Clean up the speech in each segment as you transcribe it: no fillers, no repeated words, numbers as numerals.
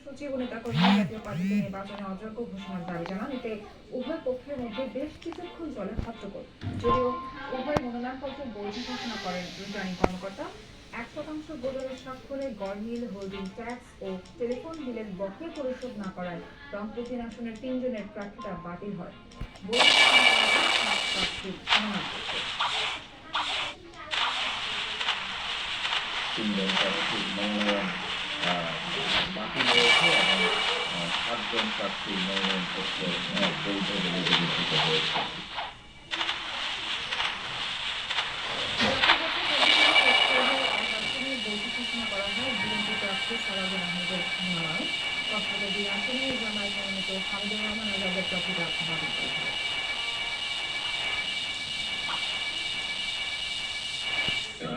সচিব ও নেতাকর্মী জাতীয় পার্টিকে নির্বাচনে অযোগ্য ঘোষণার দাবি জানান। এতে উভয় পক্ষের মধ্যে বেশ কিছুক্ষণ চলে হট্টগোল। যদিও উভয় মনোনয়নপত্র বৈধ ঘোষণা করেন রিটার্নিং কর্মকর্তা, 1% বোর্ডের স্বাক্ষরে গড়মিল হোল্ডিং ট্যাক্স ও টেলিফোন বিলের বকেয়া পরিশোধ না করায় রংপুর 3 আসনের 3 জনের প্রার্থিতা বাতিল হয়। বৈধ প্রার্থীর মনোনয়নপত্র 3 জন প্রার্থীর মনোনয়ন বাতিল হয়েছে এবং 7 জন প্রার্থীর মনোনয়নপত্র বৈধ বলে বিবেচিত হয়েছে।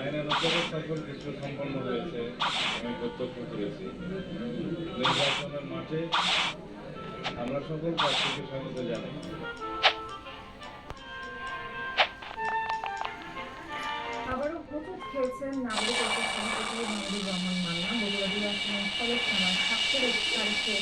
আইনানুগ সকল কিছু সম্পন্ন হয়েছে, আমি প্রত্যক্ষ করেছি। নির্বাচনের মাঠে আমরা সকল প্রার্থীকে স্বাগত জানাই। আবারও হোঁচট খেয়েছেন নাগরিকত্ব সভাপতি মনিরুর রহমান মান্না। বগুড়া 2 আসনের সদর থানার 7 তারিখে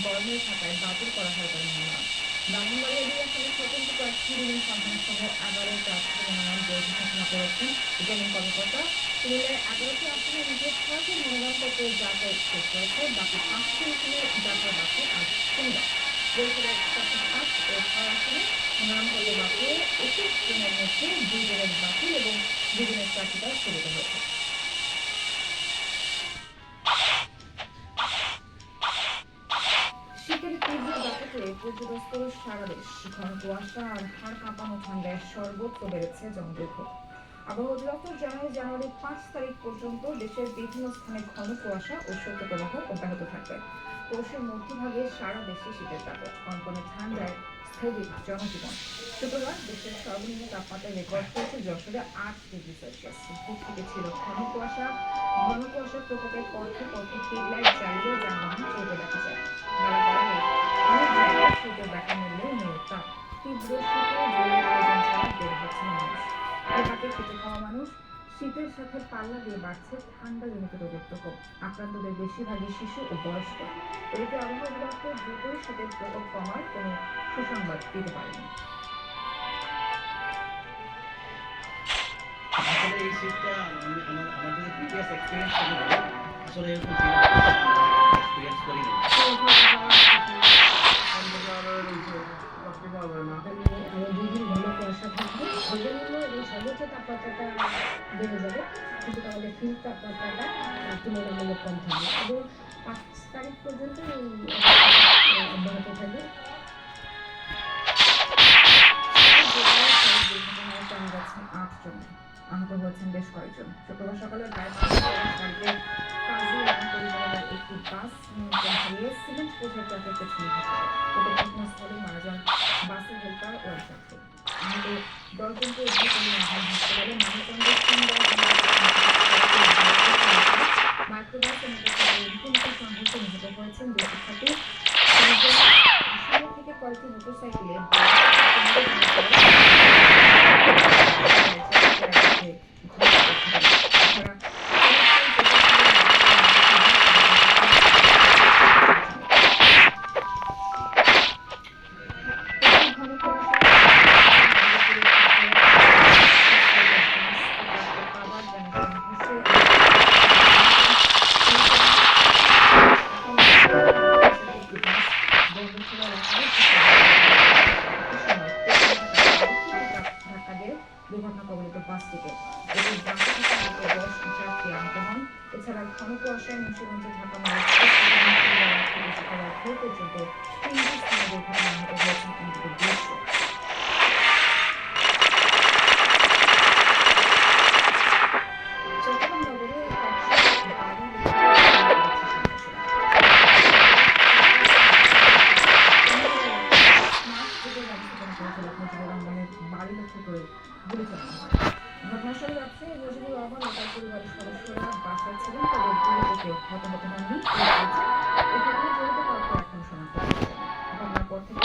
গড়মিল থাকায় বাতিল করা হয় তার মনোনয়ন। ব্রাহ্মণবাড়িয়া 2 আসনের স্বতন্ত্র প্রার্থী রিলিম সন্ধান সহ 11 প্রার্থীর মনোনয়ন বৈধ ঘোষণা করেছেন রিটার্নিং কর্মকর্তা। কুমিল্লার 11টি আসনে নিজের 6টি মনোনয়নপত্র যাচাই শেষ হয়েছে। বাকি 5টি আসনে যাচাই বাকি আজ শনিবার। বরিশালের 5 ও 6 আসনে মনোনয়নপত্র বাকি 21 জনের মধ্যে 2 জনের বাতিল এবং 2 জনের প্রার্থিতা স্থগিত হয়েছে। শীতের তীব্র দাপটে পর্যটস্ত সারা দেশ। ঘন কুয়াশা আর হাড় কাঁপানো ঠান্ডায় সর্বত্র বেড়েছে জনদুর্ভোগ। আবহাওয়া অধিদপ্তর জানায় জানুয়ারি 5 তারিখ পর্যন্ত দেশের বিভিন্ন স্থানে ঘন কুয়াশা ও শৈত্যপ্রবাহ অব্যাহত থাকবে। পৌষের মধ্যভাগে সারা দেশে শীতের দাপট, কনকনে ঠান্ডায় স্থগিত জনজীবন। শুক্রবার দেশের সর্বনিম্ন তাপমাত্রা রেকর্ড করেছে যশোরে 8 ডিগ্রি সেলসিয়াস। ভোর থেকে ছিল ঘন কুয়াশা। ঘন কুয়াশার প্রকোপে পথে পথে স্ট্রিট লাইট জ্বালিয়ে যানবাহন চলতে দেখা যায়। বেলা গরমে অনেক জায়গায় শীতের দেখা মিললেও নেই তাপ। তীব্র শীতে জরুরি প্রয়োজন ছাড়া বের হচ্ছে না মানুষ। এ ফাঁকে খেটে খাওয়া মানুষ। শীতের সাথে পাল্লা দিয়ে বাড়ছে ঠান্ডাজনিত রোগের প্রকোপ। আক্রান্তদের বেশিরভাগই শিশু ও বয়স্ক। এদিকে আবহাওয়া অধিদপ্তর দ্রুতই শীতের প্রকোপ কমার কোনো সুসংবাদ দিতে পারেনি। আসলে এই শীতটা আমার যদি প্রিভিয়াস এক্সপেরিয়েন্স থেকে বলি, আসলে এরকম এক্সপেরিয়েন্স করি না। আরো 2 দিন ঘন কুয়াশা থাকবে। সর্বনিম্ন এবং সর্বোচ্চ তাপমাত্রাটা বেড়ে যাবে, কিন্তু আমাদের ফিল তাপমাত্রাটা তুলনামূলক কম থাকবে এবং 5 তারিখ পর্যন্ত এই অব্যাহত থাকবে। দুর্ঘটনায় প্রাণ গেছে 8 জন, আহত হয়েছেন বেশ কয়েকজন। শুক্রবার সকালে প্রায় 5টার কাজী এবং পরিবহনের একটি বাস নিয়ন্ত্রণ হারিয়ে সিমেন্ট বোঝাই ট্রাকের পেছনে ঢুকে যায়। এতে ঘটনাস্থলেই মারা যান বাসের হেল্পার ও এক যাত্রী। আহত 10 জনকে উদ্ধার করে নেওয়া হয় হাসপাতালে। মানিকগঞ্জের মাইক্রোবাস ও মোটরসাইকেলের মুখোমুখি সংঘর্ষে নিহত হয়েছেন 2 শিক্ষার্থী। থেকে কয়েকটি মোটরসাইকেলে দুর্ঘটনা কবলিত বাসটিকে। এতে বাসে থাকা 10 যাত্রী আহত হন। এছাড়া ঘন কুয়াশায় মুন্সিগঞ্জে ঢাকা ভোর পর্যন্ত 3টি স্থানে দুর্ঘটনা আহত হয়েছেন অন্তত 200। চট্টগ্রাম নগরে বাড়ি লক্ষ্য করে গুলি চালানো হয়। ঘটনাস্থলে ব্যবসায়ী মুজিবুর রহমান ও তার পরিবারের সদস্যরা বাসায় ছিলেন, তবে গুলিতে কেউ হতাহত হননি। এই ঘটনায় জড়িত কাউকে এখন শনাক্ত করা যায়নি। ঘটনার পর থেকে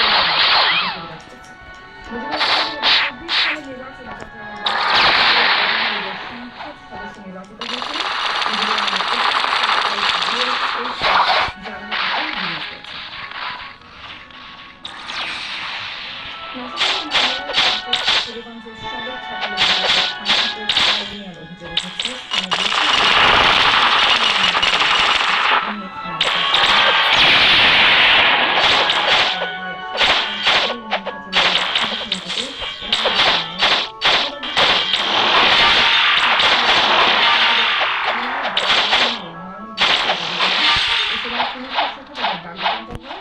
পুলিশের সাথে তাদের বাগবিতণ্ডা হয়।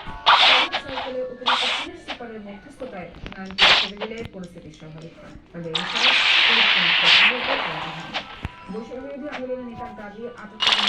সার্কেলে অতিরিক্ত পুলিশ সুপারের মধ্যস্থতায় নারায়ণপুর ছেড়ে দিলে পরিস্থিতি স্বাভাবিক হয়। তবে এই বিষয়ে পুলিশ কোনো কথা বলতে রাজি হয়নি। বৈষম্যবিরোধী আন্দোলনের নেতার দাবি আটক করা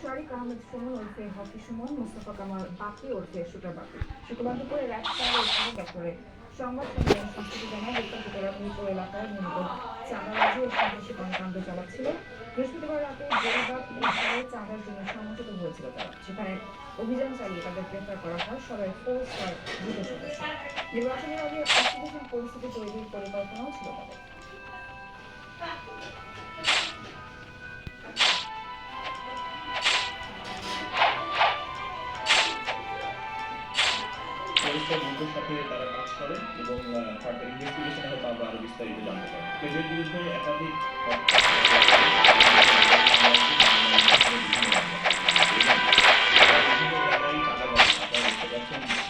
শারিক আহমেদ সুমন ওরফে হকি সুমন, মোস্তফা কামাল বাপি ওরফে শুটার বাপি। শুক্রবার দুপুরে র্যাব স্টার ব্যাপারে সংবাদ সম্মেলন সংস্কৃতি জানায় উত্তরপুরা মিরপুর এলাকায় নিয়মিত চাঁদাবাজি ও সন্ত্রাসী কর্মকাণ্ড চালাচ্ছিল। বৃহস্পতিবার রাতে জোরাবাদ এলাকায় চাঁদার জন্য সংগঠিত হয়েছিল তারা। সেখানে অভিযান চালিয়ে তাদের গ্রেফতার করা হয়। সবাই ফোর্স হয় দুটো সদস্য। নির্বাচনের আগে অস্থিতিশীল পরিস্থিতি তৈরির পরিকল্পনাও ছিল তাদের। পুলিশের বন্ধুর সাথে তারা কাজ করে এবং ফার্দার ইনভেস্টিগেশনে হয়তো আমরা আরো বিস্তারিত জানতে পারি। এদের বিরুদ্ধে একাধিক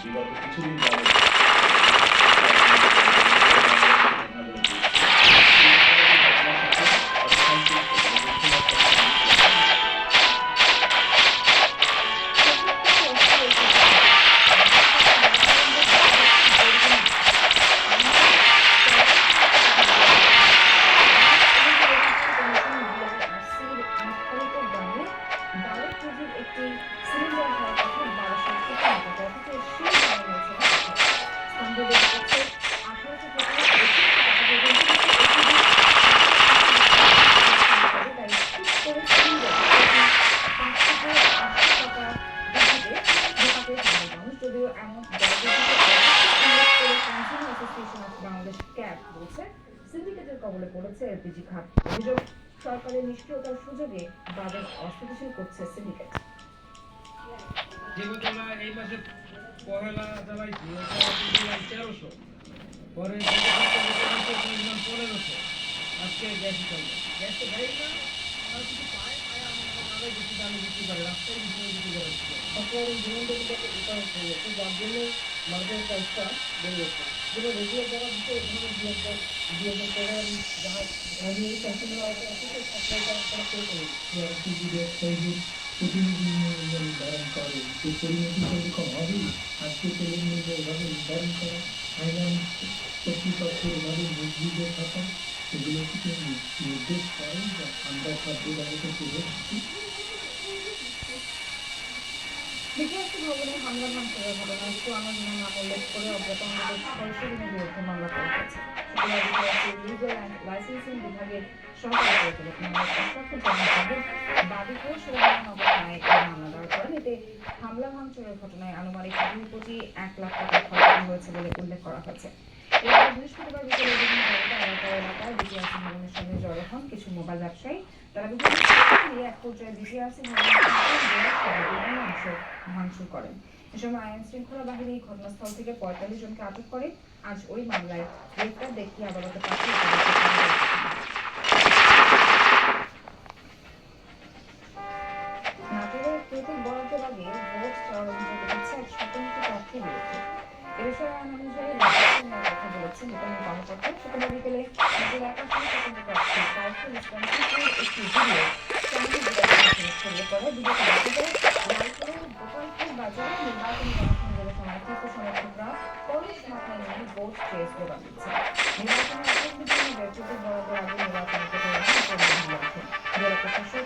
বিগত কিছুদিন সিন্ডিকেটের কবলে পড়েছে এলপিজি খাত। অভিযোগ, সরকারের নিষ্ক্রিয়তার সুযোগে বাজার অস্থিতিশীল করছে সিন্ডিকেট। যেগুলো এই মাসে পহেলা জ্বালাইছি ওটা 1300, পরে 1500, আজকে গ্যাসই চলবে। গ্যাস তো দেয় না, আর কিছু পায় আমরা বেশি দামে বিক্রি করে, রাস্তায় বিক্রি করে আপনার জীবনটাকে বিতরণ করেছে, যার জন্য মার্কেটের প্রাইসটা বেড়েছে। যেগুলো রেগুলার যারা দিতে এখানে দিয়ে করেন, যারা আমি এই ফ্যাশনের আছে সাপ্লাইটা আপনারা করে করেন প্রতিনিধি নির্ধারণ করে যে পরিণতি সেরকম হবেই। আজকে তেলের মূল্য এভাবে নির্ধারণ করা, ফাইন্যান্স কর্তৃপক্ষের এভাবে মজবুতে থাকা, এগুলো থেকে নির্দেশ করেন যে আমরা খাদ্য ব্যবস্থা করে থাকি। বিকেএসপি ভবনে হামলার মামলার ঘটনায় চুয়ান্ন জনের নাম উল্লেখ করে অজ্ঞাতনামূলক 600 জনের বিরুদ্ধে মামলা করা হয়েছে। শুক্রবার বিকেএসপির লিগ্যাল অ্যান্ড লাইসেন্সিং বিভাগের সহকারী পরিচালক মোহাম্মদ আশরাফুল জামান তাদের বাদী করে সুরেন্দ্রনগর থানায় এই মামলা দায়ের করেন। এতে হামলা ভাঙচুরের ঘটনায় আনুমানিক 2.1 লাখ টাকা খরচ হয়েছে বলে উল্লেখ করা হয়েছে। এরপর বৃহস্পতিবার বিকেলে বিভিন্ন এলাকায় বিটিআরসি ভবনের সামনে জড়ো হন কিছু মোবাইল ব্যবসায়ী। তারা বিভিন্ন নিয়ে এক পর্যায়ে বিটিআরসি ভবনের অংশ ভাঙচুর করেন। এ সময় আইন শৃঙ্খলা বাহিনী ঘটনাস্থল থেকে 45 জনকে আটক করে। আজ ওই মামলায় গ্রেফতার দেখিয়ে আদালতে পাঠিয়ে নাটোরের প্রতি বরাদ্দের আগে ভোট চাওয়ার অভিযোগ উঠেছে এক স্বতন্ত্র প্রার্থীর বিরুদ্ধে। এ বিষয়ে আইন অনুযায়ী কথা বলেছেন রিটার্নিং কর্মকর্তা। শুক্রবার বিকেলে নিজের একাশী স্বতন্ত্র প্রার্থী কাউফুল ইসলাম একটি ভিডিও ছড়িয়ে পড়ে। ভিডিওতে দেখা যায় লালপুরের গোপালপুর বাজারে নির্বাচনী গণসংযোগে সমর্থিত সমর্থকরা কলস মাথায় নিয়ে ভোট চেয়ে স্লোগান দিচ্ছে। নির্বাচনের প্রতি বরাদ্দের আগে নির্বাচন জেলা প্রশাসক